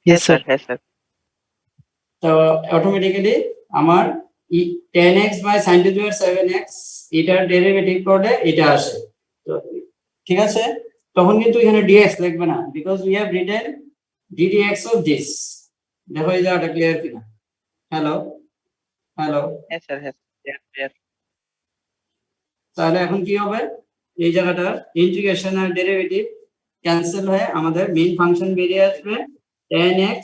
Yes, sir. Yes, sir. তো automatically আমার tan x by sin to the power 7x এটার derivative করলে এটা আসে। তো ঠিক আছে, তখন কিন্তু এখানে dx লিখবে না, because we have written ddx of this. দেখো এই জায়গাটা ক্লিয়ার কিনা? Hello hello, Yes, sir. Yes. তাহলে এখন কি হবে, এই জায়গাটার ইন্টিগ্রেশন আর ডেরিভেটিভ ক্যান্সেল হয়ে আমাদের মেইন ফাংশন বেরিয়ে আসবে tan x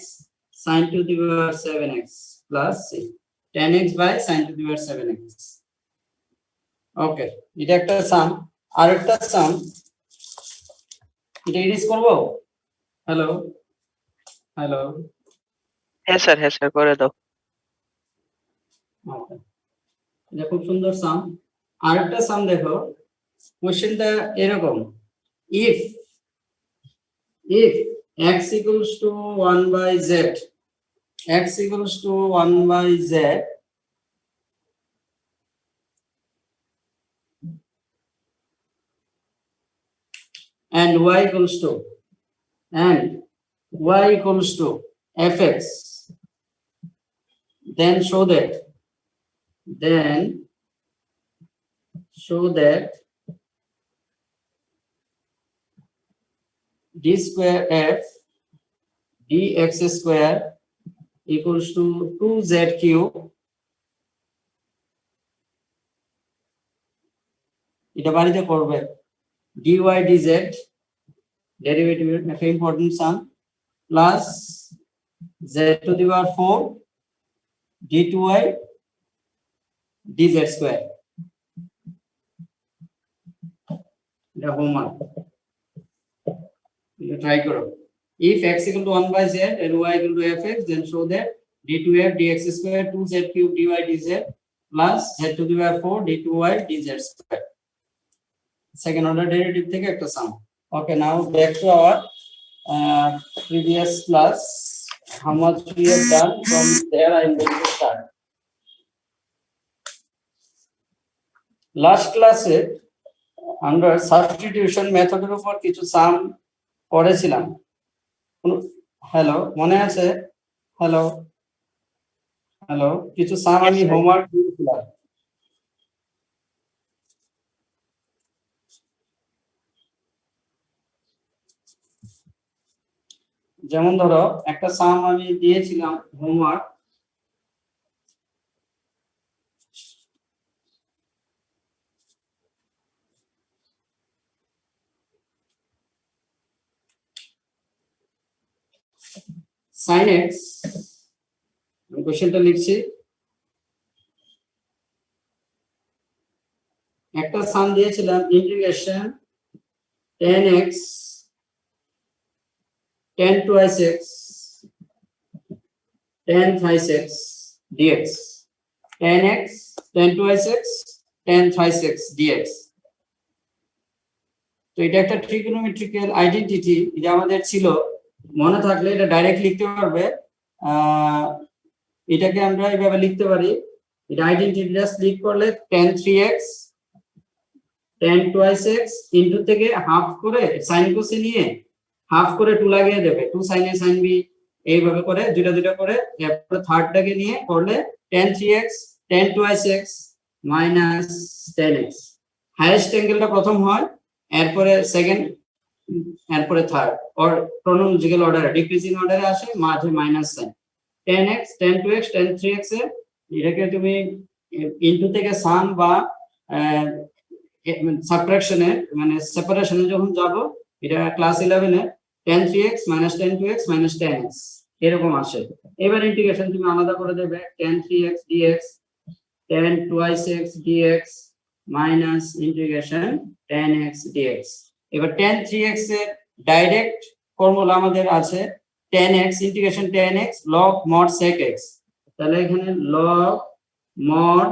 sin to the power 7x plus c, tan x by sin to the power 7x। Okay, এটা একটা সাম। আরেকটা সাম, এটা ইউজ করব। Hello hello, Yes, sir. করে দাও। ওকে, এটা খুব সুন্দর সাম। আরেকটা সাম দেখো, কোশ্চেনটা এরকম, if x equals to 1 by z, x equals to 1 by z, and y equals to fx, then show that d square f dx square equals to 2z cube, এটা বাড়িতে করবে, dy dz ডেরিভেটিভ একটা important some, plus z to the power 4 d2y dz square. এটা homework, এটা try করো। if x equal to 1 by z and y equal to fx, then show that d2f dx square 2z cube dy dz plus z to the power 4 d2y dz square, second order derivative থেকে একটা সাম। Okay, now back to our previous class. How much we have done from there, I am going to start. Last class আমরা substitution মেথডের উপর কিছু সাম করেছিলাম। Hello, মনে আছে? Hello hello, কিছু সাম আমি হোমওয়ার্ক দিয়েছিলাম। যেমন ধরো একটা সাম আমি দিয়েছিলাম হোমওয়ার্ক, sin x, আমি কোশ্চেনটা লিখছি। একটা সাম দিয়েছিলাম integration tan x tan twice x tan thrice x dx, tan x tan twice x tan thrice x dx। তো এটা একটা ট্রিগোনোমেট্রিক্যাল আইডেন্টিটি, এটা আমাদের ছিল, মনে থাকলে এটা ডাইরেক্ট লিখতে পারবে। এটাকে আমরা এইভাবে লিখতে পারি, এটা আইডেন্টিটিটা স্প্লিট করলে tan 3x tan twice x into থেকে হাফ করে sin কোসে নিয়ে হাফ করে 2 লাগিয়ে দেবে, 2 sin a sin b, এইভাবে করে দুইটা করে, এরপর থার্ডটাকে নিয়ে করলে tan 3x tan twice x minus tan x। Highest অ্যাঙ্গেলটা প্রথম হয়, এরপরে সেকেন্ড, এরপরে থার্ড, অর ক্রোনোলজিক্যাল অর্ডারে ডিক্রিজিং অর্ডারে আসে, মাঝে minus sine. tan x tan 2x tan 3x এর এটাকে তুমি ইনটু থেকে সাম বা সাবট্রাকশনে মানে সেপারেশনে যখন যাব, এটা ক্লাস 11 এ tan 3x minus tan 2x minus tan x এরকম আসে। এবার ইন্টিগ্রেশন তুমি আলাদা করে দেবে, tan 3x dx tan twice x dx minus integration tan x dx। এবার tan 3x এর ডাইরেক্ট ফর্মুলা আমাদের আছে tan x integration tan x log mod sec x, তাহলে এখানে log mod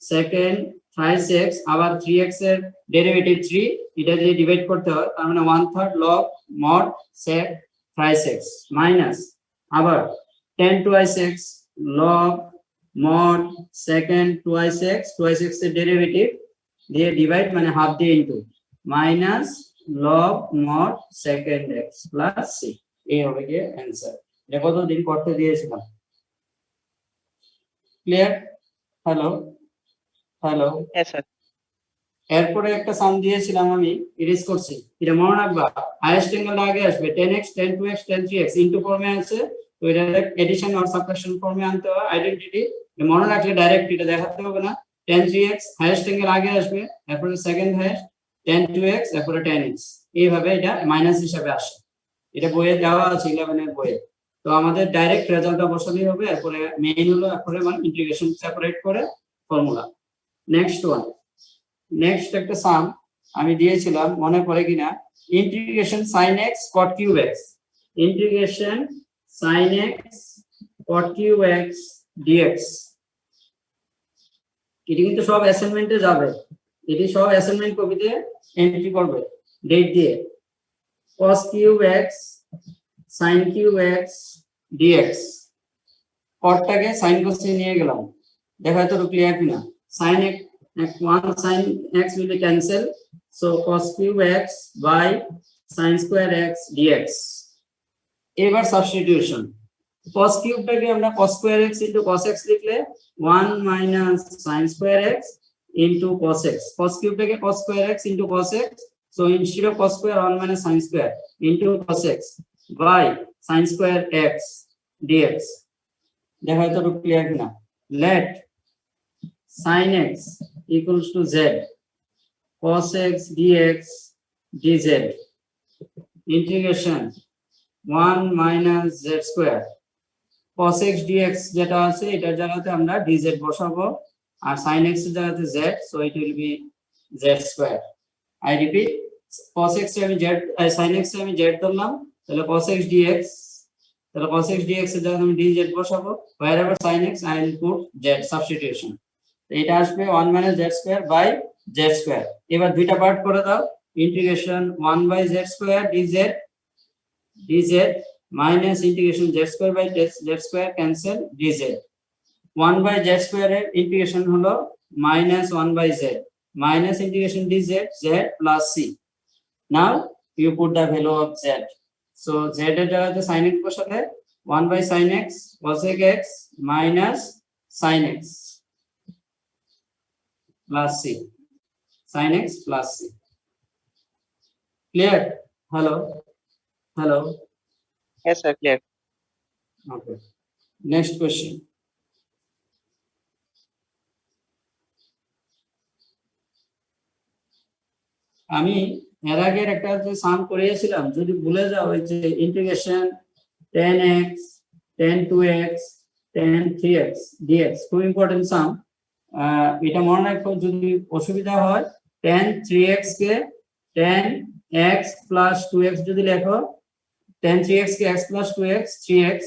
secant thrice x, আবার 3x এর derivative 3, এটা দিয়ে ডিভাইড করতে হয়, তার মানে 1/3 log mod sec thrice x minus আবার tan twice x log mod secant twice x এর ডেরিভেটিভ দিয়ে ডিভাইড মানে হাফ দিয়ে into minus log mod secant x plus c, এই হবে কি অ্যানসার। এটা কতদিন করতে দিয়েছিলাম? ক্লিয়ার? Hello hello. হ্যাঁ স্যার। এরপরে একটা সাম দিয়েছিলাম আমি, ইরেজ করছি, এটা মনে রাখবা। হাইয়েস্ট অ্যাঙ্গেল আগে আসবে 10x 10 2x 10 3x ইনটু ফর্মে আছে, তো এটা এডিশন অর সাবট্রাকশন ফর্মে আনতে হয়। আইডেন্টিটি মনে রাখলে ডাইরেক্ট এটা দেখাতে হবে না। 10 3x হাইয়েস্ট অ্যাঙ্গেল আগে আসবে, তারপরে সেকেন্ড হাইয়েস্ট 10 2x, তারপরে 10x, এইভাবে এটা মাইনাস হিসাবে আসে। এটা বইয়ে দেওয়া আছে 11 এর বইয়ে। তো আমাদের ডাইরেক্ট রেজাল্টটা বসালেই হবে, এরপরে মেইন হলো, এরপরে মানে ইন্টিগ্রেশন সেপারেট করে ফর্মুলা। নেক্সট ওয়ান, নেক্সট একটা সাম আমি দিয়েছিলাম, মনে পড়ে কিনা? Integration sin x cot cube x, integration sin x cot cube x dx। এটি কিন্তু সব অ্যাসাইনমেন্টে যাবে, এটি সব অ্যাসাইনমেন্ট কপিতে এন্ট্রি করবে ডেট দিয়ে। cos cube x sin cube x dx, কটটাকে sin cos এ নিয়ে গেলাম, দেখা তো ক্লিয়ার কিনা? sin x, one sin x will be cancel, so cos cube x by sin square x dx। এবার সাবস্টিটিউশন, cos কিউবটাকে আমরা cos square x into cos x লিখলে 1 minus sin square x into cos x, cos কিউবটাকে cos square x into cos x, so instead of cos square 1 minus sin square into cos x by sin square x dx। দেখা তো clear কিনা? let sin x equals to z cos x dx dz, integration 1 minus z square cos x dx যেটা আছে এটার জায়গাতে আমরা dz বসাবো, আর sin x এর জায়গাতে z, so it will be z square। I repeat, cos x এ আমি z, sin x এ আমি z ধরলাম, তাহলে cos x dx, তাহলে cos x dx এর জায়গাতে আমি dz বসাবো, wherever sin x I will put z substitution, এটা আসবে 1 minus z square by z square। এবার দুইটা পার্ট করে দাও, integration 1 by z square dz minus integration z square by z square cancel dz। 1 by z square এর integration হলো minus 1 by z minus integration dz z plus c। now you put the value of z, so z এর জায়গাতে sin x বসালে 1 by sin x cosec x minus sin x plus c, sin x plus c। clear? hello hello। হ্যাঁ sir, clear. okay, next question। আমি এর আগের একটা যে সাম করিয়েছিলাম, যদি ভুলে যাও, ওই যে integration 10x 10 2x 10 3x dx, খুব ইম্পর্টেন্ট সাম, এটা মনে রাখো। যদি অসুবিধা হয় 10 3x কে 10x plus 2x যদি লেখো, 10 3x কে x plus 2x 3x,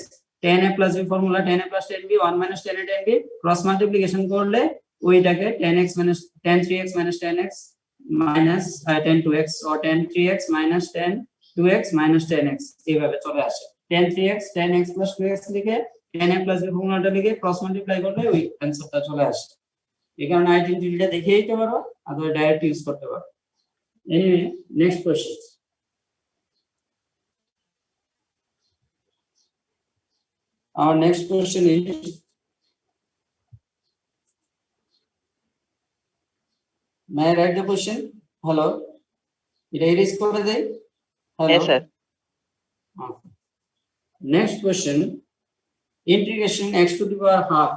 10a plus b formula 10a plus 10b 1 minus 10a 10b, cross multiplication করলে ওইটাকে 10x minus 10 3x minus 10x minus 10 2x or 10 3x minus 10 2x minus 10x এইভাবে চলে আসে। 10 3x 10x plus 2x লিখে 10a plus b ফর্মুলাটা লিখে cross multiply করলে ওই অ্যানসারটা চলে আসে। এই কারণে আইডেন্টিটিটা দেখে দিতে পারো, অথবা ডাইরেক্ট ইউজ করতে পারো। Anyway, next question. Our next question is, may I write the question? Hello, it is for the day. Hello. Yes, sir. Okay. Next question, integration x to the power half,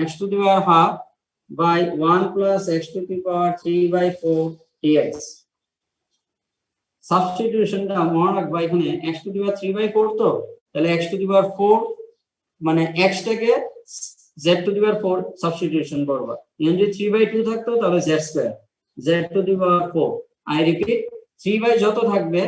x to the power half by 1 plus x to the power 3 by 4 dx। সাবস্টিটিউশনটা মনে রাখবা, এখানে x to the power 3 by 4, তো তাহলে x to the power 4 মানে x টাকে z to the power 4 substitution করবা। যদি 3 by 2 থাকতো তাহলে z square, z to the power 4। I repeat, 3 by যত থাকবে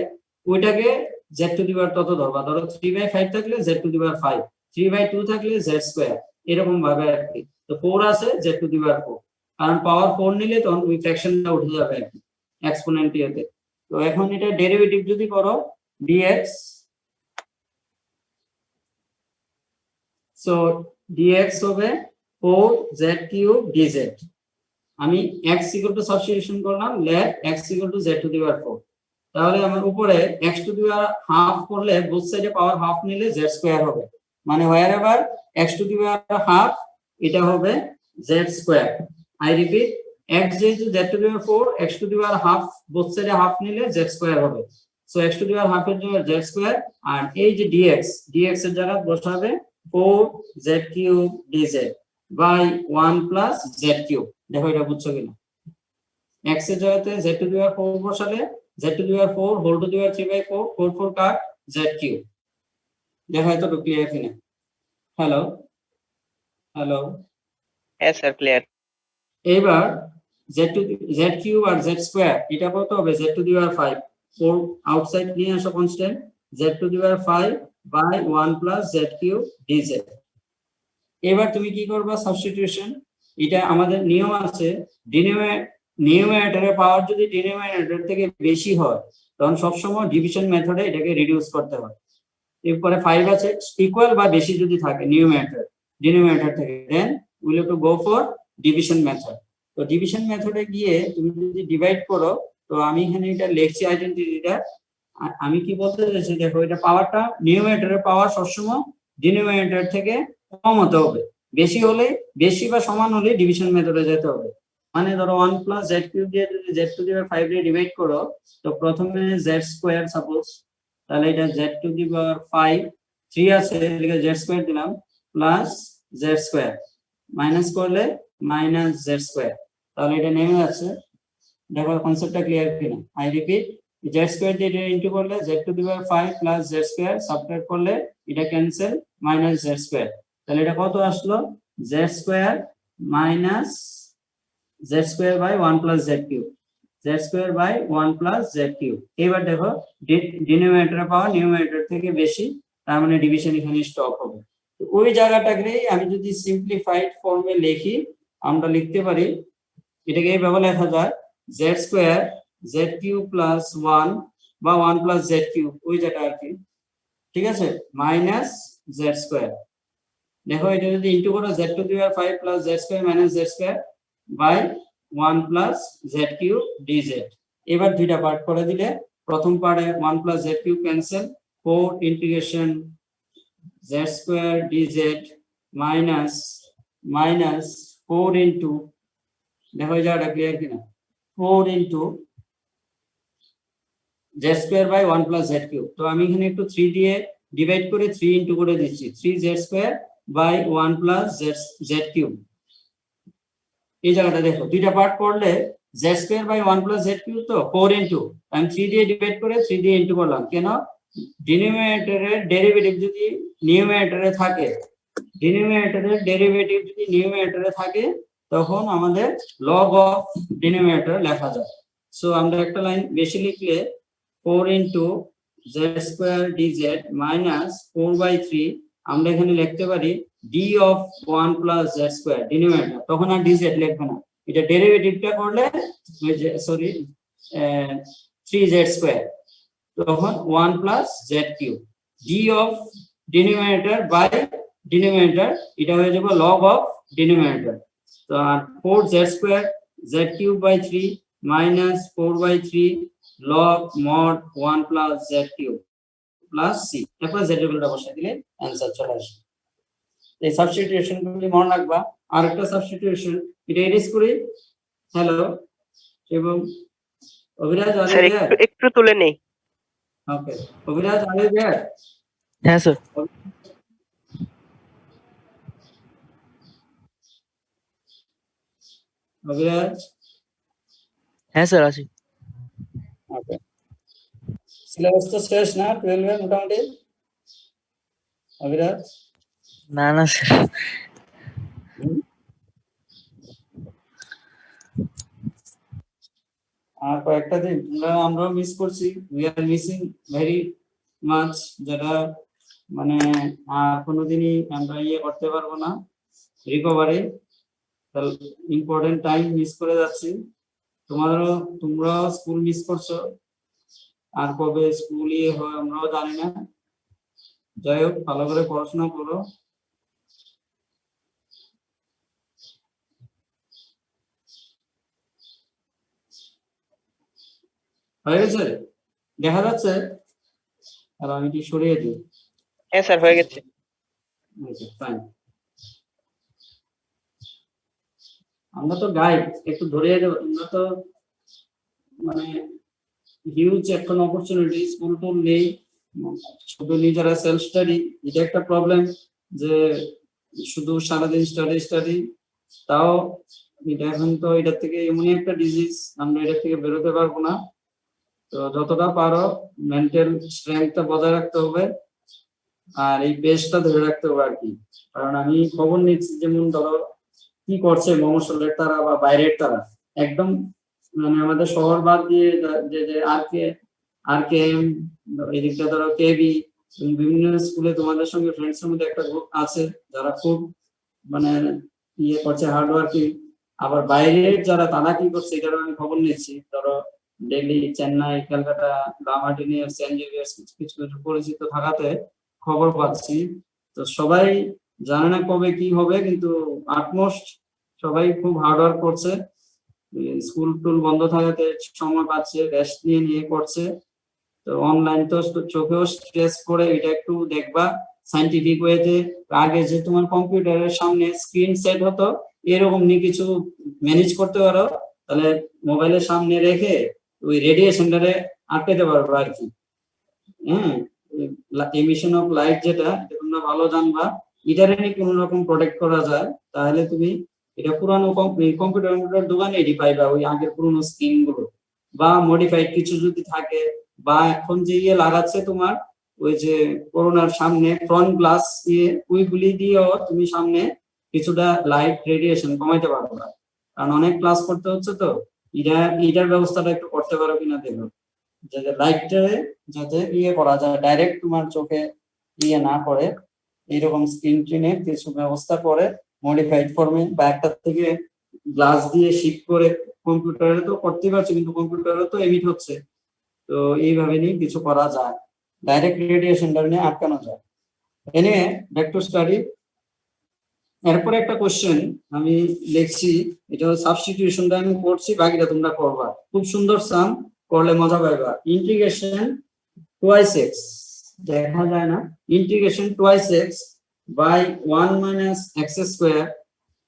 ওইটাকে z to the power তত ধরবা। ধরো 3 by 5 থাকলে z to the power 5, 3 by 2 থাকলে z স্কয়ার, এরকম ভাবে আর কি। তো 4 আছে z to the power 4, কারণ পাওয়ার 4 নিলে তখন ওই ফ্র্যাকশনটা উঠে যাবে আর কি এক্সপোনেন্টিয়াতে। তো এখন এটা ডেরিভেটিভ যদি করো dx, so dx হবে 4z cube dz। আমি x equal to সাবস্টিটিউশন করলাম, let x equal to z to the power 4, তাহলে আমার উপরে x to the power half করলে বোথ সাইডে পাওয়ার হাফ নিলে z স্কয়ার হবে, মানে wherever x to the power half এটা হবে z square. I repeat, x যেহেতু z to the power 4, x to the power half both সাইডে half নিলে z স্কয়ার হবে। So x to the power half এর জন্য z স্কয়ার, আর এই যে dx এর জায়গায় বসাবে 4z cube dz by 1 plus z cube. দেখো এটা বুঝছো কিনা? x এর জায়গাতে z টু দি পাওয়ার 4 বসালে z to the power 4 whole to the power 3/4, 4 4 cut z cube. দেখো এটা তো ক্লিয়ার কিনা? হ্যালো হ্যালো, হ্যাঁ স্যার ক্লিয়ার। এবার z কিউব আর z স্কয়ার এটা কত হবে? z to the power 5, 4 outside নিয়ে আসো constant, z to the power 5 by 1 plus z cube dz। এবার তুমি কি করবা? সাবস্টিটিউশন। এটা আমাদের নিয়ম আছে, নিউমারেটরের পাওয়ার যদি ডিনোমিনেটর থেকে বেশি হয় তখন সবসময় ডিভিশন মেথডে এটাকে রিডিউস করতে হয়। এরপরে 5 আছে, ইকুয়াল বা বেশি যদি থাকে ডিনোমিনেটর থেকে, then will have to go for division method. তো ডিভিশন মেথডে গিয়ে তুমি যদি ডিভাইড করো, তো আমি এখানে এটা লিখছি আইডেন্টিটিটা। আমি কি বলতে চাইছি, দেখো এটা পাওয়ারটা নিউমারেটরের পাওয়ার সবসময় ডিনোমিনেটর থেকে কম হতে হবে, বেশি হলে বেশি বা সমান হলে ডিভিশন মেথডে যেতে হবে। মানে ধরো 1 প্লাস z কিউব দিয়ে যদি z টু দি পাওয়ার 5 দিয়ে ডিভাইড করো, তো প্রথমে z স্কয়ার সাপোজ, তাহলে এটা z টু দি পাওয়ার 5, 3 আছে এদিকে z স্কয়ার দিলাম প্লাস z স্কয়ার, মাইনাস করলে মাইনাস z স্কয়ার, তাহলে এটা নেমে যাচ্ছে। দেখো কনসেপ্টটা ক্লিয়ার কিনা? আই রিপিট, z স্কয়ার দিয়ে এটা ইনটু করলে z to the power 5 plus z square, subtract করলে এটা ক্যান্সেল, মাইনাস z স্কয়ার, তাহলে এটা কত আসলো? z square minus z square by 1 plus z cube, z square by 1 plus z cube. এবার দেখো ডিনোমিনেটরের পাওয়ার নিউমারেটর থেকে বেশি, তার মানে ডিভিশন এখানে স্টপ হবে। তো ওই জায়গাটাকে আমি যদি সিম্পলিফাইড ফর্মে লিখি, আমরা লিখতে পারি, এটাকে এইভাবে লেখা যায় z square z cube plus 1 বা 1 প্লাস z কিউব, ওই জায়গা আর কি, ঠিক আছে, মাইনাস z স্কয়ার। দেখো এটা যদি ইনটু করো z to the power 5 plus z square minus z square by 1 plus z cube dz। এবার দুইটা পার্ট করে দিলে, প্রথম পার্টে 1 plus z cube cancel, 4 integration z square dz minus 4 into, দেখো এই জায়গাটা ক্লিয়ার কিনা, 4 into z square by 1 plus z cube. তো আমি এখানে একটু 3 দিয়ে ডিভাইড করে 3 ইনটু করে দিচ্ছি, 3z square by 1 plus z cube. এই জায়গাটা দেখো দুইটা পার্ট করলে z square by 1 plus z cube, তো 4 ইনটু আমি 3 দিয়ে ডিভাইড করে 3 দিয়ে ইনটু করলাম, কেন? ডিনোমিনেটরের ডেরিভেটিভ যদি নিউমারেটরে থাকে, তখন আমাদের লগ অফ ডিনোমিনেটর লেখা যায়। সো আমরা একটা লাইন বেশি লিখলে 4 into z square dz minus 4/3, আমরা এখানে লিখতে পারি d of 1 plus z square denominator, তখন আর dz লিখবে না, এটা ডেরিভেটিভটা করলে সরি 3z স্কয়ার, তখন 1 plus z cube, d of denominator by denominator, এটা হয়ে যাবে লগ অফ ডিনোমিনেটর। তো আর 4z square z cube by 3 minus 4/3 log mod 1 plus z cube plus c, তারপর z এর ভ্যালুটা বসাই দিলে आंसर চলে আসবে। এই সাবস্টিটিউশন গুলি মনে রাখবা। আর একটা সাবস্টিটিউশন, এটা এডিট করি। হ্যালো এবং Abhiraj are sir you there? একটু তুলে নেই। ওকে, অভিরাজ are you there? হ্যাঁ স্যার। অভিরাজ, হ্যাঁ স্যার আছি। ওকে, সিলেবাস তো শেষ না 12 এর মোটামুটি? অভিরাজ, না না স্যার। আর কয়েকটা দিন আমরাও মিস করছি, we are missing very much, যেটা মানে আর কোনোদিনই আমরা ইয়ে করতে পারবো না রিকভারি, ইম্পর্টেন্ট টাইম মিস করে যাচ্ছি। তোমরাও স্কুল মিস করছো, আর কবে স্কুল ইয়ে হয় আমরাও জানি না। যাই হোক, ভালো করে পড়াশোনা করো। হয়ে গেছে? দেখা যাচ্ছে? আর আমি কি সরিয়ে দিই? হ্যাঁ স্যার হয়ে গেছে। ওকে, ফাইন। আমরা তো গাইড, একটু ধরিয়ে দেবো। তোমরা তো মানে হিউজ এখন অপরচুনিটি, স্কুল টুল নেই, শুধু নিজেরা সেলফ স্টাডি। এটা একটা প্রবলেম যে শুধু সারাদিন স্টাডি স্টাডি। তাও এটা এখন তো এটার থেকে এমনই একটা ডিজিজ, আমরা এটার থেকে বেরোতে পারবো না। তো যতটা পারো মেন্টাল স্ট্রেংথটা বজায় রাখতে হবে, আর এই পেসটা ধরে রাখতে হবে আর কি। কারণ আমি খবর নিচ্ছি, যেমন ধরো কি করছে মফস্বলের তারা বা বাইরের তারা, একদম মানে আমাদের শহর বাদ দিয়ে যে যে আর কে এদিকটা ধরো কেবি, বিভিন্ন স্কুলে তোমাদের সঙ্গে ফ্রেন্ডসের মধ্যে একটা গ্রুপ আছে যারা খুব মানে ইয়ে করছে, হার্ড ওয়ার্কিং। আবার বাইরের যারা তারা কি করছে এটারও আমি খবর নিচ্ছি। ধরো দিল্লি, চেন্নাই, কলকাতা, লামার্টিনিয়ার, সেন্ট জেভিয়ার্স, কিছু কিছু পরিচিত থাকাতে খবর পাচ্ছি। তো সবাই জানে না কবে কি হবে, কিন্তু আটমোস্ট সবাই খুব হার্ড ওয়ার্ক করছে। স্কুল টুল বন্ধ থাকাতে সময় পাচ্ছে, রেস্ট নিয়ে নিয়ে করছে। তো অনলাইন তো চোখেও স্ট্রেস করে, এটা একটু দেখবা সাইন্টিফিক ওয়েতে। আগে যে তোমার কম্পিউটারের সামনে স্ক্রিন সেট হতো, এরকম নিয়ে কিছু ম্যানেজ করতে পারো, তাহলে মোবাইলের সামনে রেখে ওই রেডিয়েশনটারে আটকাতে পারবো আর কি। হ্যাঁ, এমিশন অফ লাইট যেটা তোমরা ভালো জানবা, এটারে নিয়ে কোনো রকম প্রোটেক্ট করা যায়, তাহলে তুমি এটা পুরানো কম্পিউটার দোকানে এটি পাইবা, ওই আগের পুরোনো স্ক্রিন গুলো। বা মডিফাইড কিছু যদি থাকে, বা এখন যে ইয়ে লাগাচ্ছে তোমার ওই যে করোনার সামনে ফ্রন্ট গ্লাস দিয়ে, ওইগুলি দিয়েও তুমি সামনে কিছুটা লাইট রেডিয়েশন কমাইতে পারো না। কারণ অনেক ক্লাস করতে হচ্ছে, তো এটার ব্যবস্থাটা একটু করতে পারো কিনা দেখো, যাতে লাইটটারে যাতে ইয়ে করা যায়, ডাইরেক্ট তোমার চোখে ইয়ে না করে, এইরকম স্ক্রিন টিনের কিছু ব্যবস্থা করে মডিফাইড ফর্মে, বা একটা থেকে গ্লাস দিয়ে শিফট করে। কম্পিউটারে তো করতে পারছে, কিন্তু কম্পিউটারে তো এমিট হচ্ছে। তো এইভাবে নিয়ে কিছু করা যায়, ডাইরেক্ট রেডিয়েশনটা নিয়ে আটকানো যায়। Anyway, back to study. এরপরে একটা কোশ্চেন আমি লিখছি, এটা সাবস্টিটিউশনটা আমি করছি, বাকিটা তোমরা করবা। খুব সুন্দর সাম, করলে মজা পাইবা। ইন্টিগ্রেশন টুয়াইস এক্স, দেখা যায় না, integration twice x by 1 minus x square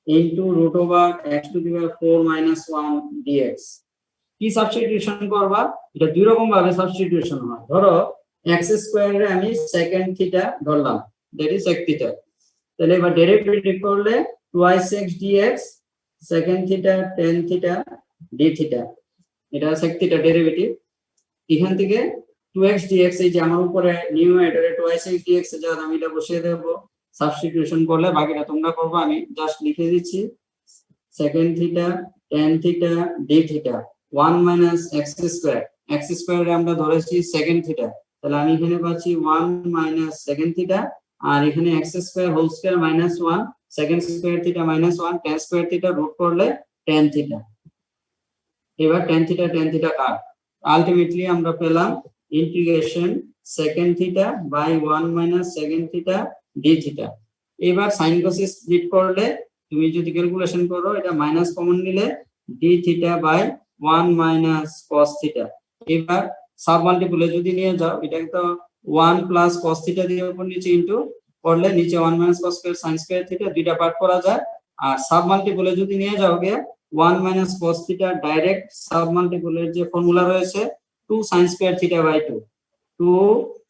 into root over x to the power 4 minus 1 dx. কি সাবস্টিটিউশন করবা? এটা দুই রকম ভাবে সাবস্টিটিউশন হয়। ধরো এক্স স্কোয়ারে আমি সেকেন্ড থিটা ধরলাম, দ্যাট ইজ সেক থিটা। তাহলে এবার ডেরিভেটিভ করলে twice x dx second theta tan theta d theta, এটা সেক থিটা ডেরিভেটিভ। এখান থেকে 2x dx, এই যে আমার উপরে নিউমারেটরে 2x dx এর জায়গায় আমি এটা বসিয়ে দেব। সাবস্টিটিউশন করলে বাকিটা তোমরা করবে, আমি জাস্ট লিখে দিচ্ছি second theta tan theta d theta 1 minus x square. x স্কয়ারে আমরা ধরেছি সেকেন্ড থিটা, তাহলে আমি এখানে পাচ্ছি 1 মাইনাস সেকেন্ড থিটা, আর এখানে x square whole square minus 1 second square theta minus 1 tan square theta root করলে tan থিটা। এবার tan থিটা কাট, আলটিমেটলি আমরা পেলাম integration second theta by 1 minus second theta d theta. এবার sine cos split করলে তুমি যদি calculation করো, এটা মাইনাস কমন নিলে d theta by 1 minus cos theta. এবার সাব মাল্টিপলে যদি নিয়ে যাও, এটাকে তো 1 প্লাস কস থিটা দিয়ে উপর নিচে ইনটু করলে নিচে 1 minus cos square sine square theta, দুইটা পার্ট করা যায়। আর সাব মাল্টিপলে যদি নিয়ে যাও গে 1 minus cos theta, direct sub মাল্টিপলের যে ফর্মুলা রয়েছে 2 sin square theta by 2, 2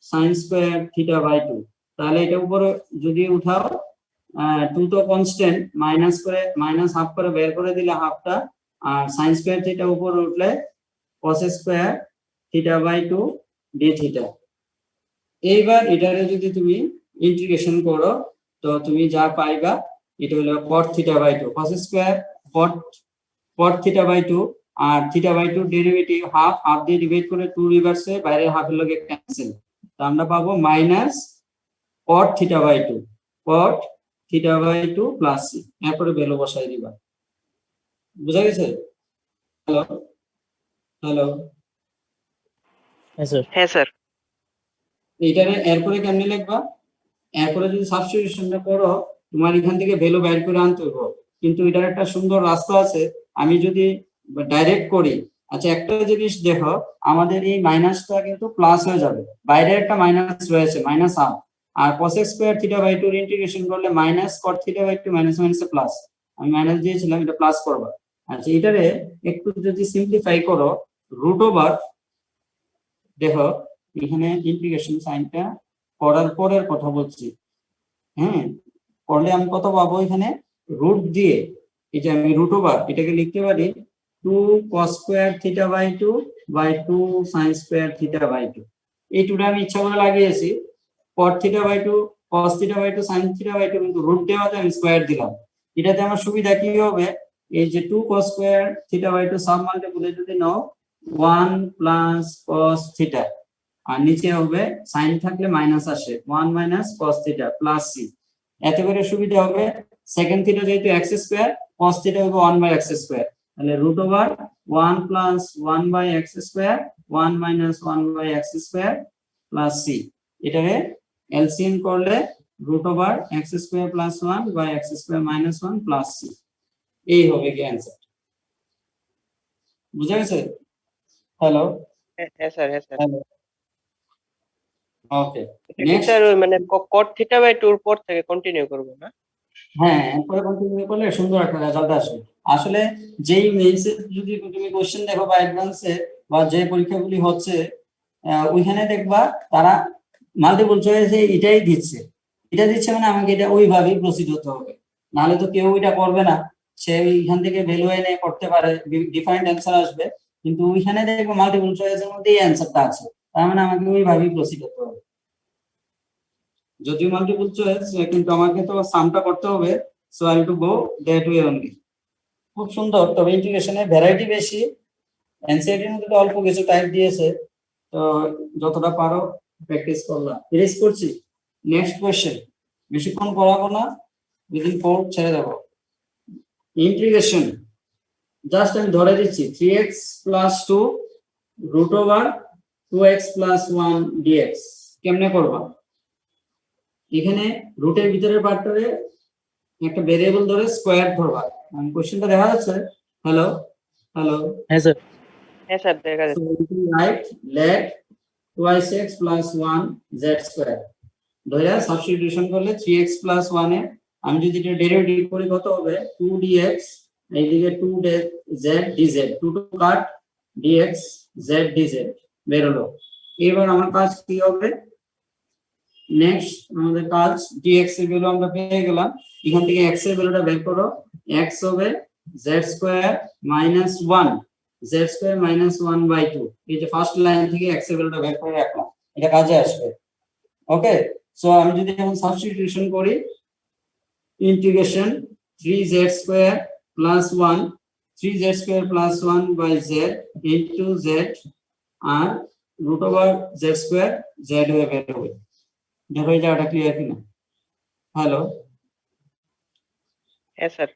sin square theta by 2। তাহলে এটা উপরে যদি উঠাও, 2 তো কনস্ট্যান্ট, মাইনাস করে মাইনাস হাফ করে বের করে দিলে হাফটা, আর sin স্কয়ার থিটা উপরে উঠলে cos square theta by 2 d theta. এইবার এটারে যদি তুমি ইন্টিগ্রেশন করো, তো তুমি যা পাইবা এটা হলো cot theta by 2 cos square cot theta by 2, আর theta by 2 derivative half, half দিয়ে ডিভাইড করে 2 রিভার্সে, বাইরের হাফের লগে ক্যান্সেল, তো আমরা পাবো minus cot theta by 2 cot theta by 2 plus c। এরপরে ভ্যালু বসাই দিবা। বুঝা গেছে? হ্যালো হ্যালো, হ্যাঁ স্যার। হ্যাঁ স্যার। এইটারে এরপরে কেমনে লিখবা? এরপরে যদি সাবস্টিটিউশনটা করো, তোমার এখান থেকে ভ্যালু বের করে আনতে হবে, কিন্তু এটার একটা সুন্দর রাস্তা আছে। আমি যদি ডাইরেক্ট করি, আচ্ছা, একটা জিনিস দেখো, আমাদের এই মাইনাসটা কিন্তু প্লাস হয়ে যাবে, বাইরে একটা মাইনাস রয়েছে, মাইনাস হাফ, আর cos square theta by 2 integration করলে minus cot theta by 2 minus মাইনাসে প্লাস, আমি মাইনাস দিয়েছিলাম, এটা প্লাস করবা। আচ্ছা, এটারে একটু যদি সিম্পলিফাই করো, রুট ওভার, দেখো এখানে ইন্টিগ্রেশন সাইনটা করার পরের কথা বলছি, হ্যাঁ, করলে আমি কত পাবো, এখানে রুট দিয়ে এটা আমি রুট ওভার এটাকে লিখতে পারি 2 cos square theta by 2 by 2 sin square theta by 2। এই টুটা আমি ইচ্ছা করে লাগিয়েছি, cot theta by 2 cos theta by 2 sin theta by 2, কিন্তু রুট দেওয়াতে আমি স্কয়ার দিলাম। এটাতে আমার সুবিধা কি হবে, এই যে 2 cos square theta by 2 sub multiply যদি নাও 1 প্লাস cos থিটা, আর নিচে হবে sin থাকলে মাইনাস আসে 1 minus cos theta plus c। এত করে সুবিধা হবে, সেকেন্ড থিটা যেহেতু x স্কয়ার, cos থিটা হবে 1 বাই x স্কয়ার, তাহলে root over 1 plus 1 by x square 1 minus 1 by x square plus c। এটাকে এলসিএম করলে root over x square plus 1 by x square minus 1 plus c, এই হবে কি answer. বুঝা গেছে? Hello হ্যাঁ স্যার, হ্যাঁ স্যার। হ্যালো, ওকে। নেক্সট স্যার, ওই মানে cot থিটা বাই 2 পর থেকে কন্টিনিউ করব না? হ্যাঁ, এরপরে কন্টিনিউ করলে সুন্দর একটা রেজাল্ট আসবে। আসলে যেই মেইনসে যদি তুমি কোশ্চেন দেখো বা অ্যাডভান্সে বা যে পরীক্ষাগুলি হচ্ছে, ওইখানে দেখবা তারা মাল্টিপল চয়েসে এটাই দিচ্ছে, এটা দিচ্ছে মানে আমাকে এটা ওইভাবেই প্রসিড হতে হবে, নাহলে তো কেউ এটা করবে না। সে ওইখান থেকে ভ্যালু এনে করতে পারে, ডিফারেন্ট অ্যান্সার আসবে, কিন্তু ওইখানে দেখবো মাল্টিপল চয়েসের মধ্যে এই অ্যান্সারটা আছে, তার মানে আমাকে ওইভাবেই প্রসিড হতে হবে। যদিও মাল্টিপল চয়েস, কিন্তু আমাকে তো সামটা করতে হবে, so I have to go that way only. খুব সুন্দর, তবে ইন্টিগ্রেশনে ভ্যারাইটি বেশি, এনসিইআরটির মধ্যে তো অল্প কিছু টাইপ দিয়েছে, তো যতটা পারো প্র্যাকটিস করলাম, ইরেজ করছি। নেক্সট কোশ্চেন, বেশিক্ষণ পড়াবো না, উইদিন 4 ছেড়ে দেবো। ইন্টিগ্রেশন জাস্ট আমি ধরে দিচ্ছি 3x plus 2 root over 2x plus 1 dx। কেমনে করবা, এখানে রুটের ভিতরের পার্টটারে একটা ভেরিয়েবল ধরে স্কয়ার ধরবা। আমি কোশ্চেনটা দেখা যাচ্ছে? হ্যালো হ্যালো, হ্যাঁ স্যার। হ্যাঁ স্যার, দেখা so যাচ্ছে। we write let twice x plus 1 z square ধরে সাবস্টিটিউশন করলে 3x plus 1 এ আমি যদি এটা ডেরিভেটিভ করি কত হবে 2 dx, এইদিকে 2 z dz, 2 টু কাট dx z dz বের হলো। এবার আমার কাজ কি হবে, নেক্সট আমাদের কাজ dx এর ভ্যালু আমরা পেয়ে গেলাম, এখান থেকে x এর ভ্যালুটা বের করো, x হবে z square minus 1 z square minus 1 by 2। এই যে ফার্স্ট লাইন থেকে x এর ভ্যালুটা বের করে রাখলাম, এটা কাজে আসবে। ওকে, সো আমি যদি এখন সাবস্টিটিউশন করি, integration 3z square plus 1 3z square plus 1 by z into z, আর root over z square z হয়ে বের হবে। দেখো এই জায়গাটা ক্লিয়ার কিনা? হ্যালো, হ্যাঁ স্যার।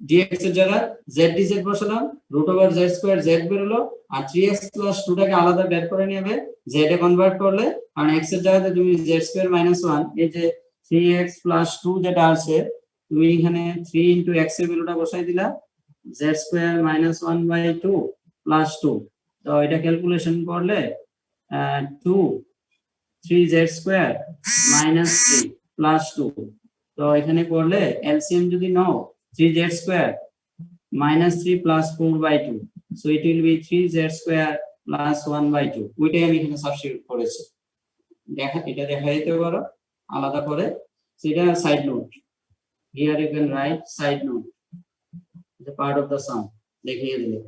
dx এর জায়গায় z dz বসালাম, root over z square z বের হলো, আর 3x প্লাস 2 টাকে আলাদা বের করে নেবে z এ কনভার্ট করলে, কারণ x এর জায়গাতে তুমি z স্কয়ার মাইনাস 1, এই যে 3x প্লাস 2 যেটা আছে, তুমি এখানে 3 ইনটু x এর ভ্যালুটা বসাই দিলা, z square minus 1 by 2 plus 2, তো এটা ক্যালকুলেশন করলে 2 3z স্কয়ার মাইনাস 3 প্লাস 2, তো এখানে করলে এলসিএম যদি নাও 3z square minus 3 plus 4 by 2, so it will be 3z square plus 1 by 2, ওইটাই আমি এখানে সাবস্টিটিউট করেছি। এটা দেখা যেতে পারো আলাদা করে, সেটা side note, here you can write side note the part of the sum দেখিয়ে দিলে।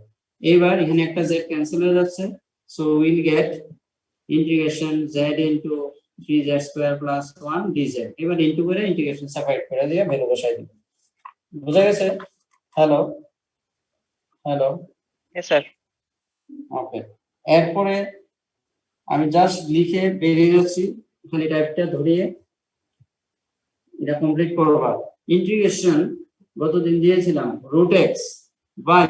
এবার এখানে একটা z ক্যান্সেল হয়ে যাচ্ছে, so will get integration z into 3z square plus 1 dz। এবার ইনটু করে ইন্টিগ্রেশন সেপারেট করে দিয়ে ভ্যালু বসাই দিই। বুঝা গেছে? হ্যালো হ্যালো, হ্যাঁ স্যার। ওকে। এরপরে আমি জাস্ট লিখে বেরিয়ে যাচ্ছি, খালি টাইপটা ধরিয়ে এটা কমপ্লিট করবা। ইন্টিগ্রেশন গতদিন দিয়েছিলাম root x by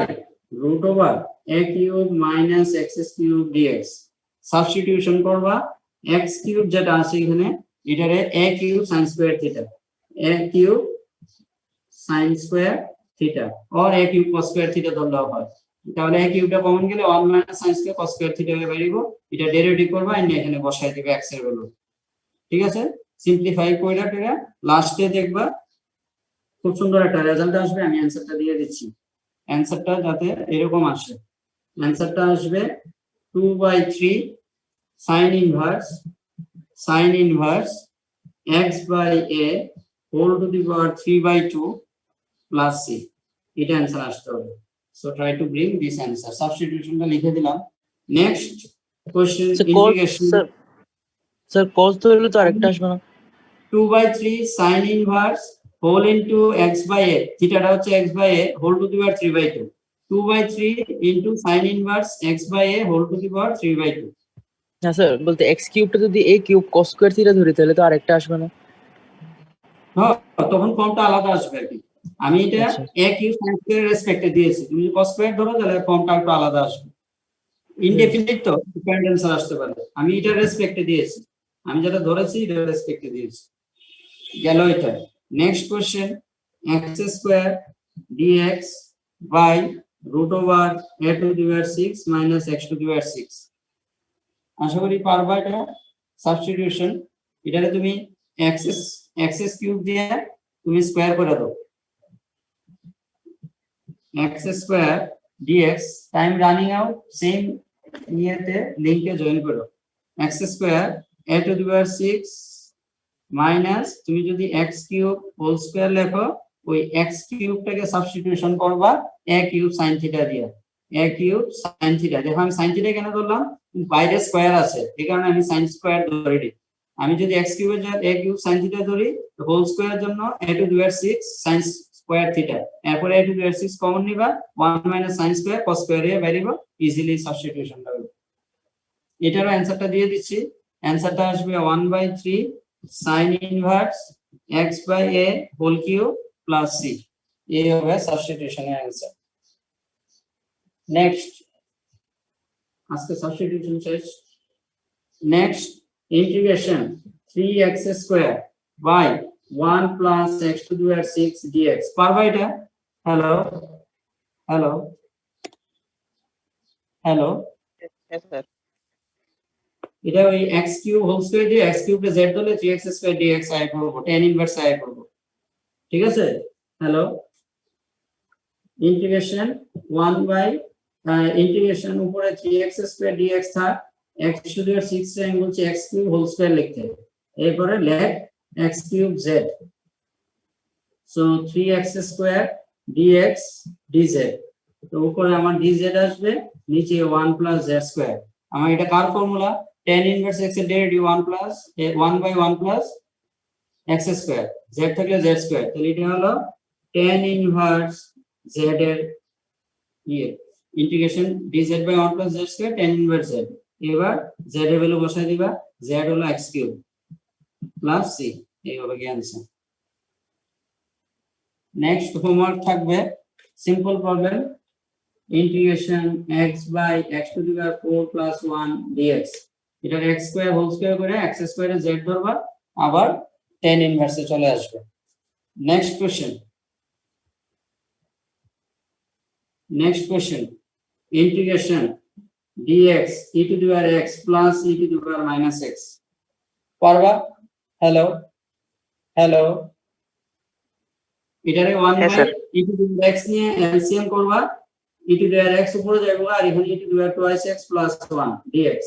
root over a cube minus x cube dx, substitution করবা, x কিউব যেটা আছে এখানে এটারে a cube sin square theta, a cube sin square theta or a cube cos square theta ধরলেও হয়। তাহলে a কিউবটা কমন গেলে 1 - sin square cos square theta হয়ে বেরিয়ে এটা ডেরিভেটিভ করবা আর এখানে বসাই দিবে x এর ভ্যালু। ঠিক আছে, সিম্পলিফাই কইরা টেরা লাস্টে দেখবা খুব সুন্দর একটা রেজাল্ট আসবে। আমি অ্যানসারটা দিয়ে দিচ্ছি, অ্যানসারটা যাতে এরকম আসে। অ্যানসারটা আসবে 2/3 sin inverse x by a whole to the power 3/2 plus c। এটা অ্যানসার আসতে হবে। So try to bring this answer. সাবস্টিটিউশনটা লিখে দিলাম। Next question integration. Sir cos তো হলে তো আরেকটা আসবে না? 2/3 sin inverse whole into x by a, থিটাটা হচ্ছে x by a whole to the power 3/2, 2/3 into sin inverse x by a whole to the power 3/2। না স্যার, বলতে x কিউবটা যদি a cube cos square theta ধরি তাহলে তো আরেকটা আসবে না? হ্যাঁ, তখন ফর্মটা আলাদা আসবে আর কি। আমি এটা আচ্ছা। a কিউব sin স্কয়ার রেসপেক্টে দিয়েছি, তুমি যদি cos স্কয়ার ধরো তাহলে ফর্মটা একটু আলাদা আসবে। ইনডেফিনিট তো ডিফারেন্ট অ্যানসার আসতে পারে। আমি এটা রেসপেক্টে দিয়েছি, আমি যেটা ধরেছি এটা রেসপেক্টে দিয়েছি। গেল এটা। Next question, x square dx by root over a to the power 6 minus x to the power 6। আশা করি পারবা এটা। সাবস্টিটিউশন, এটারে তুমি x কিউব দিয়ে তুমি স্কয়ার করে দাও। x square dx, time running out, same ইয়েতে লিংকে জয়েন করো। x square a to the power 6 minus, তুমি যদি x কিউব হোল স্কয়ার লেখো ওই x কিউবটাকে সাবস্টিটিউশন করবা a কিউব sin থিটা দিয়ে। a কিউব sin থিটা, দেখো আমি sin থিটা কেন ধরলাম, বাইরে স্কয়ার আছে এই কারণে আমি sin স্কয়ার ধরে দিই। আমি যদি x কিউবের জায়গায় a কিউব sin থিটা ধরি হোল স্কয়ারের জন্য a to the power 6 sin square theta, এরপর a to the power 6 common নিবা, 1 - sin স্কয়ার cos স্কয়ার এ বেরিয়ে ইজিলি সাবস্টিটিউশন হবে। এটারও অ্যানসারটা দিয়ে দিচ্ছি। অ্যানসারটা আসবে 1/3 sin inverse x by a whole cube plus c। এই হবে সাবস্টিটিউশনের অ্যানসার। নেক্সট, আজকে সাবস্টিটিউশন শেষ। Next integration 3x square by 1 plus x to the power 6 dx। পারবা এটা? Hello hello hello, Yes, sir. এটা ওই x কিউব হোল স্কয়ার দিয়ে x কিউবকে z ধরলে 3x স্কয়ার dx আই করব, tan ইনভার্স আই করব। ঠিক আছে, হ্যালো। ইন্টিগ্রেশন 1 বাই ইন্টিগ্রেশন উপরে 3x স্কয়ার dx থাক, x টু দি পাওয়ার 6 এর আমি বলছি x কিউব হোল স্কয়ার লিখতে, এরপরে লেখ x cube z। So 3x square dx dz, তো উপরে আমার dz আসবে, নিচে 1 প্লাস z স্কয়ার। আমার এটা কার ফর্মুলা, tan ইনভার্স x এর derivative 1/1 plus x square, z থাকলে z স্কয়ার, তাহলে এটা হলো tan ইনভার্স z এর integration dz by 1 plus z square tan inverse z। এবার z এর ভ্যালু বসাই দিবা, z হলো x কিউব প্লাস c। এই হবে অ্যানসার। নেক্সট হোমওয়ার্ক থাকবে simple problem, integration x by x to the power 4 plus 1 dx। এটা x স্কয়ার হোল স্কয়ার করে x স্কয়ারে z ধরবা, আবার tan ইনভার্সে চলে আসবে। Next question, integration dx e to the power x plus e to the power minus x। পারবা? Hello hello, এটারে 1 Yes, bye sir. e to the power x নিয়ে এলসিএম করবা, e to the power x উপরে যাবে আর এখানে e to the power twice x plus 1 dx।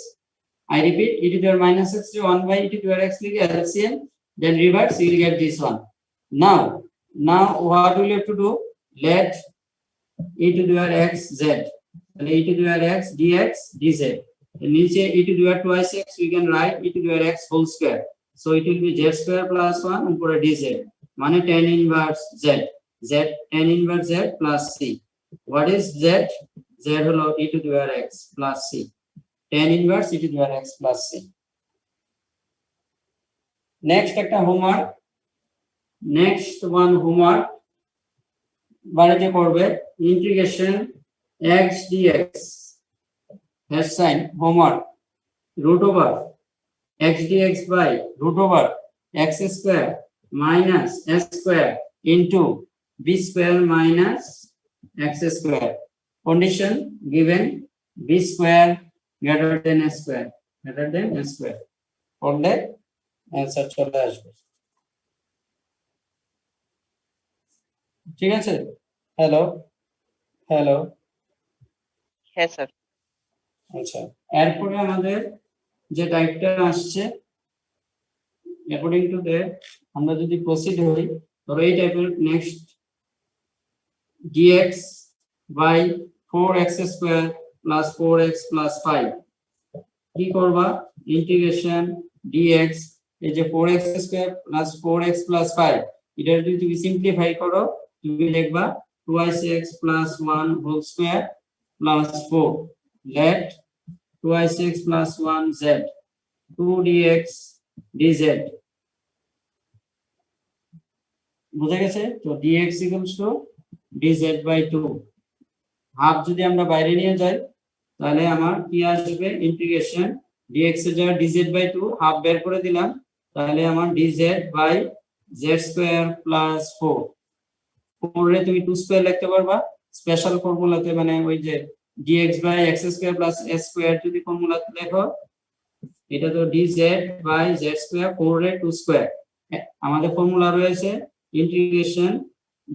I repeat, e to the power minus x to 1 by e to the power x লিখে LCM, then reverse, you will get this one। Now what we have to do, let e to the power x z, e to the power x dx dz, নিচে e to the power twice x we can write e to the power x whole square, so it will be z square plus 1 উপরে dz, মানে tan inverse z tan inverse z plus c। what is z? z হলো e to the power x plus c, tan inverse e to the power x plus c। Next একটা homework, homework বাড়িতে করবে, integration x dx hash sign homework root over x dx by root over x square minus s square into b square minus x square. Condition given b square greater than a square, greater than a square. করলে answer চলে আসবে। ঠিক আছে? Hello hello. হ্যাঁ sir. আচ্ছা, এরপরে আমাদের যে টাইপটা আসছে অ্যাকর্ডিং টু দ্যাট আমরা যদি প্রসিড হই, ধরো এই টাইপের next dx by 4x square plus 4x plus 5 কি করবা, ইন্টিগ্রেশন dx এই যে 4x square plus 4x plus 5 এটা যদি তুমি সিম্পলিফাই করো তুমি দেখবা 2x plus 1 whole square plus 4 let 2x plus 1 z 2 dx dz বুঝা গেছে? তো dx equals to dz by 2 half যদি আমরা বাইরে নিয়ে যাই তাহলে আমার কি আসবে, ইন্টিগ্রেশন dx এর জায়গায় dz by 2 হাফ বের করে দিলাম, তাহলে আমার dz by z square plus 4 4 রে তুমি 2 স্কয়ার লিখতে পারবা স্পেশাল ফর্মুলাতে, মানে ওই যে dx by x square plus s square যদি ফর্মুলাতে লেখো এটা তো dz by z square 4 রে 2 স্কয়ার, আমাদের ফর্মুলা রয়েছে integration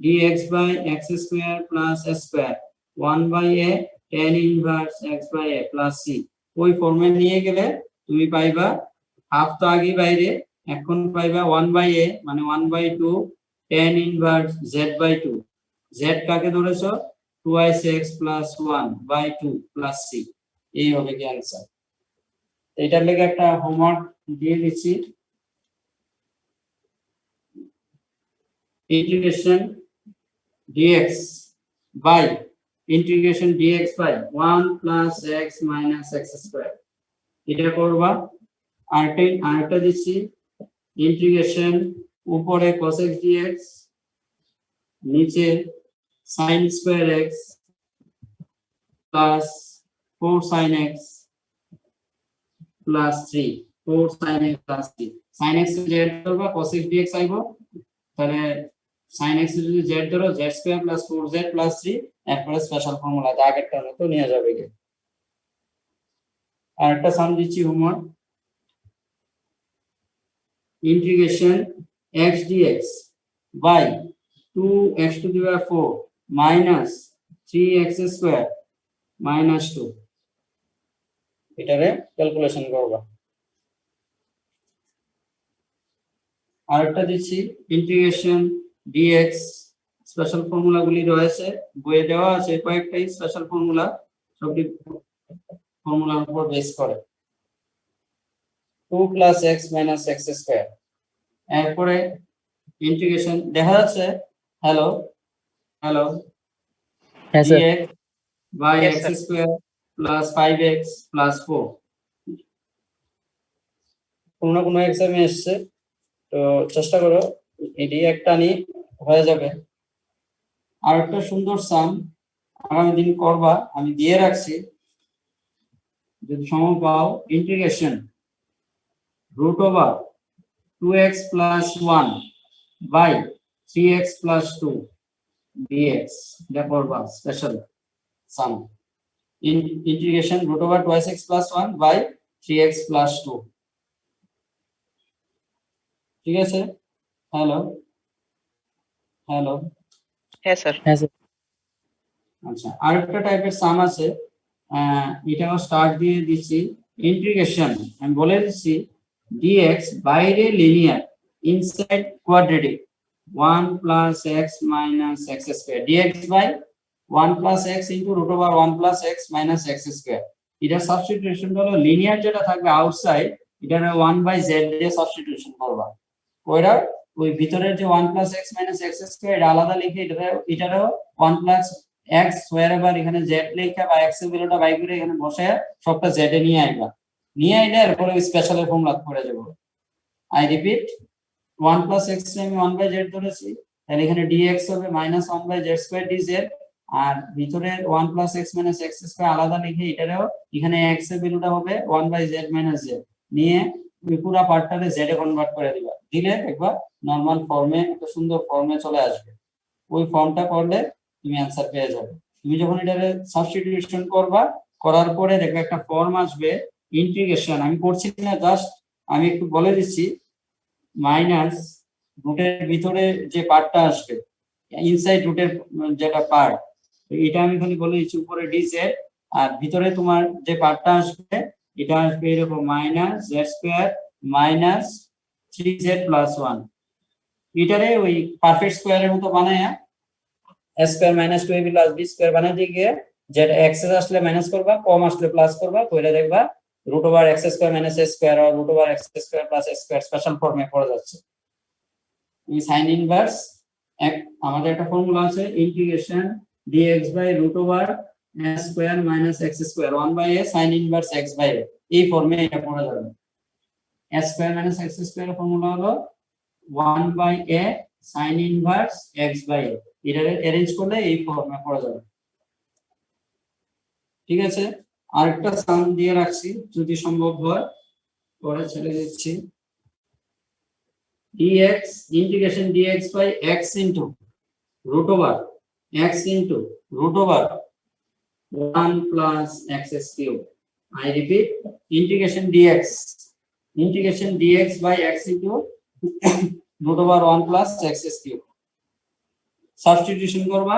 dx by x square plus s square 1 by a tan inverse x by a plus c ওই ফর্মে নিয়ে গেলে তুমি পাইবা হাফ তো আগে বাইরে, এখন পাইবা 1 by a মানে 1 by 2 tan inverse z by 2 z কাকে ধরেছো 2x plus 1 by 2 plus c এই হবে কি आंसर। এটার লেগে একটা হোমওয়ার্ক দিয়ে দিচ্ছি, integration dx by integration dx by 1 plus x minus x square এটা করবা। আরেকটা দিচ্ছি ইন্টিগ্রেশন উপরে cos x dx নিচে sin square x plus 4 sin x plus 3 4 sin x plus 3 sin x z করবা cos x dx আইবো, তাহলে sin x যদি z ধরো z square plus 4z plus 3 এরপরে স্পেশাল ফর্মুলা আগেরটার মতো নিয়ে যাবে। আর একটা সাম দিচ্ছি homework, integration x dx by 2x to the power 4 minus 3x square minus 2 এটারে ক্যালকুলেশন করবা। আরেকটা দিচ্ছি ইন্টিগ্রেশন dx স্পেশাল ফর্মুলাগুলি রয়েছে বইয়ে দেওয়া আছে, কয়েকটাই স্পেশাল ফর্মুলা, সবটি ফর্মুলার উপর বেস করে 2 plus x minus x square এরপরে ইন্টিগ্রেশন দেখা যাচ্ছে, হ্যালো হ্যালো হ্যাঁ sir. dx by Yes, x sir. square plus 5x plus 4 কোনো কোনো এক্সামে এসছে, তো চেষ্টা করো এটি একটা নি হয়ে যাবে। আর একটা সুন্দর সাম আগামী দিন করবা, আমি দিয়ে রাখছি যদি সময় পাও, integration root over 2x plus 1 by 3x plus 2 dx এটা করবা special some, integration root over 2x plus 1 by 3x plus 2 ঠিক আছে? Hello hello. হ্যাঁ স্যার। হ্যাঁ স্যার। আচ্ছা, আরেকটা টাইপের সাম আছে, এটাও স্টার্ট দিয়ে দিচ্ছি, ইন্টিগ্রেশন আমি বলে দিচ্ছি dx বাইরে linear inside quadratic 1 plus x minus x square dx by 1 plus x into root over 1 plus x minus x square এটা সাবস্টিটিউশন হলো লিনিয়ার যেটা থাকবে আউটসাইড এটা 1 by z দিয়ে সাবস্টিটিউশন করবা, ওইটা ওই ভিতরের যে 1 plus x minus x square এটা আলাদা লিখে এটারও 1 plus x wherever এখানে z লেখা বা x এর ভ্যালুটা বাই করে এখানে বসে সবটা z এ নিয়ে আইবা, নিয়ে আইলে এরপরে স্পেশাল ফর্মুলা করে যাব। আই রিপিট 1 plus x আমি 1 by z ধরেছি, তাহলে এখানে dx হবে -1 by z square dz, আর ভিতরের 1 plus x minus x square আলাদা লিখে এটারও এখানে x এর ভ্যালুটা হবে 1 by z minus z, নিয়ে ওই পুরো পার্টটারে z এ কনভার্ট করে দিবা, দিলে দেখবা নরমাল ফর্মে একটা সুন্দর ফর্মে চলে আসবে। ওই ফর্মটা করলে তুমি অ্যান্সার পেয়ে যাবে। তুমি যখন এটারে সাবস্টিটিউশন করবা, করার পরে দেখবে একটা ফর্ম আসবে ইন্টিগ্রেশন, আমি করছি না, জাস্ট আমি একটু বলে দিচ্ছি, মাইনাস রুটের ভিতরে যে পার্টটা আসবে, ইনসাইড রুটের যেটা পার্ট, এটা আমি খালি বলে দিচ্ছি উপরে ডিজেড, আর ভিতরে তোমার যে পার্টটা আসবে এটা আসবে এরকম minus Z square minus 3z plus 1। এটারে ওই পারফেক্ট স্কোয়ারের মতো বানায়া a square minus 2ab plus b square বানাতে গিয়ে যেটা এক্সেস আসলে মাইনাস করবা, কম আসলে প্লাস করবা, কইরা দেখবা root over x square minus a square আর root over x square plus a square special ফর্মে পড়ে যাচ্ছে। এই সাইন ইনভার্স আমাদের একটা ফর্মুলা আছে, integration dx by root over a square minus x square 1/a sine inverse x by a, এই ফর্মে এটা পড়া যাবে। a square minus x square এর ফর্মুলা হলো 1/a sine inverse x by a, এটা অ্যারেঞ্জ করলে এই ফর্মে পড়া যাবে। ঠিক আছে, আরেকটা সাম দিয়ে রাখছি যদি সম্ভব হয় পরে ছেড়ে দিচ্ছি। dx integration dx by x into root over x into root over 1 plus x cube. I repeat, integration dx by x into root over 1 plus x cube. Substitution করবা